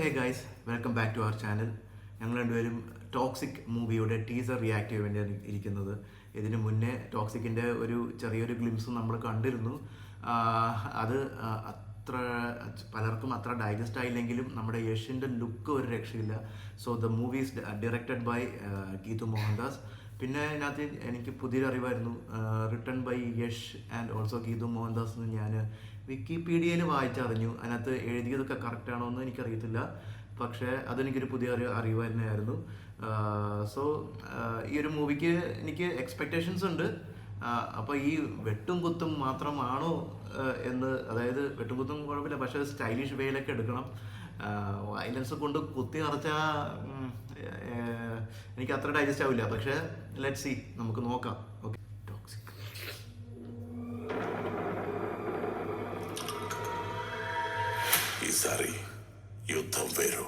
Hey guys, welcome back to our channel. ഞങ്ങൾ രണ്ടുപേരും toxic മൂവിയുടെ ടീസർ റിയാക്ട് ചെയ്യാൻ വേണ്ടിയാണ് ഇരിക്കുന്നത്. ഇതിനു മുന്നേ ടോക്സിക്കിൻ്റെ ഒരു ചെറിയൊരു ഗ്ലിംസ് നമ്മൾ കണ്ടിരുന്നു. അത് അത്ര പലർക്കും അത്ര ഡൈജസ്റ്റ് ആയില്ലെങ്കിലും നമ്മുടെ യഷിൻ്റെ ലുക്ക് ഒരു രക്ഷയില്ല. So the movie is directed by Geetu Mohandas. പിന്നെ ഇതിനകത്ത് എനിക്ക് പുതിയൊരു അറിവായിരുന്നു, written by Yash and also Geetu Mohandas എന്ന് ഞാൻ വിക്കിപീഡിയയിൽ വായിച്ചറിഞ്ഞു. അതിനകത്ത് എഴുതിയതൊക്കെ കറക്റ്റാണോ എന്ന് എനിക്കറിയത്തില്ല, പക്ഷേ അതെനിക്കൊരു പുതിയ അറിവ് തന്നെയായിരുന്നു. സോ ഈ ഒരു മൂവിക്ക് എനിക്ക് എക്സ്പെക്റ്റേഷൻസ് ഉണ്ട്. അപ്പോൾ ഈ വെട്ടും കുത്തും മാത്രമാണോ എന്ന്, അതായത് വെട്ടും കുത്തും കുഴപ്പമില്ല, പക്ഷേ സ്റ്റൈലിഷ് വേയിലൊക്കെ എടുക്കണം. വയലൻസ് കൊണ്ട് കുത്തി നിറച്ചാൽ എനിക്ക് അത്ര ഡൈജസ്റ്റ് ആവില്ല. പക്ഷേ ലെറ്റ്സ് സീ, നമുക്ക് നോക്കാം. Okay, toxic. ఈసారి యుద్ధం వేరు,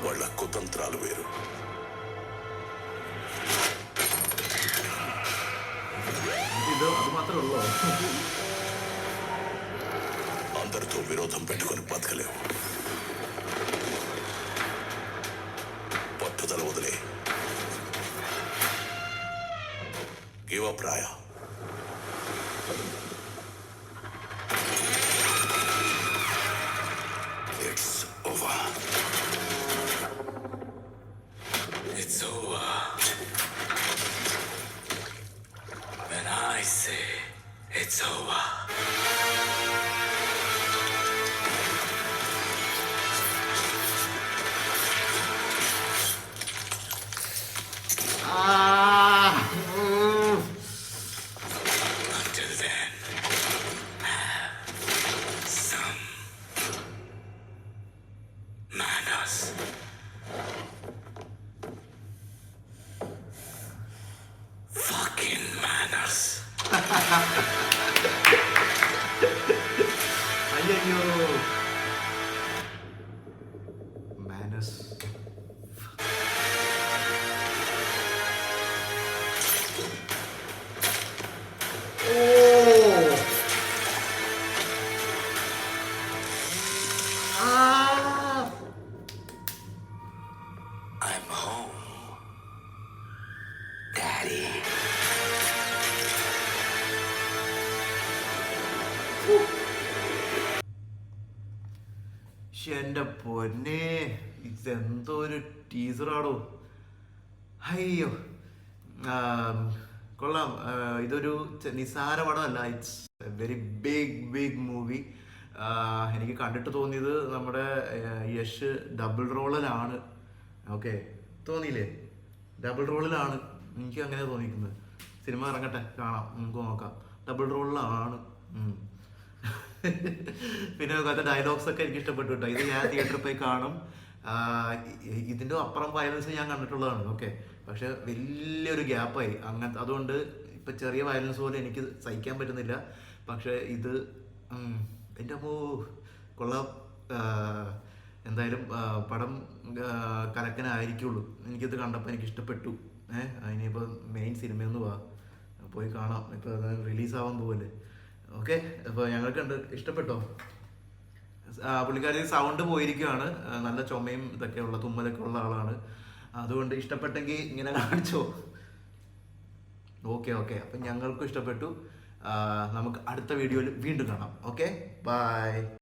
వాళ్ళ కుతంత్రాలు వేరు. అది మాత్రం అందరితో విరోధం పెట్టుకొని బతకలేవు. పట్టుదల వదిలే గివ్ అప్ రాయా. It's over. It's over when I say it's over. Until then, have some manners. Fucking manners. അയ്യോ, മാനസ്. I'm home, Daddy. എൻ്റെ പൊന്നെ, ഇതെന്തോ ഒരു ടീസറാണോ. അയ്യോ, കൊള്ളാം. ഇതൊരു നിസ്സാര പടമല്ല, it's a very big movie. എനിക്ക് കണ്ടിട്ട് തോന്നിയത് നമ്മുടെ യഷ് ഡബിൾ റോളിലാണ്. ഓക്കെ, തോന്നിയില്ലേ? ഡബിൾ റോളിലാണ്, എനിക്ക് അങ്ങനെ തോന്നിയിരിക്കുന്നത്. സിനിമ ഇറങ്ങട്ടെ, കാണാം, നമുക്ക് നോക്കാം. ഡബിൾ റോളിലാണ്. പിന്നെ അതിൻ്റെ ഡയലോഗ്സ് ഒക്കെ എനിക്ക് ഇഷ്ടപ്പെട്ടു കേട്ടോ. ഇത് ഞാൻ തിയേറ്ററിൽ പോയി കാണും. ഇതിൻ്റെ അപ്പുറം വയലൻസ് ഞാൻ കണ്ടിട്ടുള്ളതാണ്. ഓക്കെ, പക്ഷെ വലിയൊരു ഗ്യാപ്പായി അങ്ങനത്തെ. അതുകൊണ്ട് ഇപ്പം ചെറിയ വയലൻസ് പോലെ എനിക്ക് സഹിക്കാൻ പറ്റുന്നില്ല. പക്ഷേ ഇത് എൻ്റെ കൊള്ളാം. എന്തായാലും പടം കലക്കനായിരിക്കുള്ളൂ. എനിക്കിത് കണ്ടപ്പോൾ എനിക്ക് ഇഷ്ടപ്പെട്ടു. അതിനിപ്പോൾ മെയിൻ സിനിമയൊന്ന് പോയി കാണാം. ഇപ്പോൾ അത് റിലീസാവാൻ പോവല്ലേ. ഓക്കെ, അപ്പോൾ ഞങ്ങൾക്ക് ഇഷ്ടപ്പെട്ടോ? പുള്ളിക്കാരി സൗണ്ട് പോയിരിക്കുകയാണ്, നല്ല ചുമയും ഇതൊക്കെ ഉള്ള, തുമ്മലൊക്കെ ഉള്ള ആളാണ്. അതുകൊണ്ട് ഇഷ്ടപ്പെട്ടെങ്കിൽ ഇങ്ങനെ കാണിച്ചോ. ഓക്കെ, അപ്പം ഞങ്ങൾക്കും ഇഷ്ടപ്പെട്ടു. നമുക്ക് അടുത്ത വീഡിയോയിൽ വീണ്ടും കാണാം. Okay, by.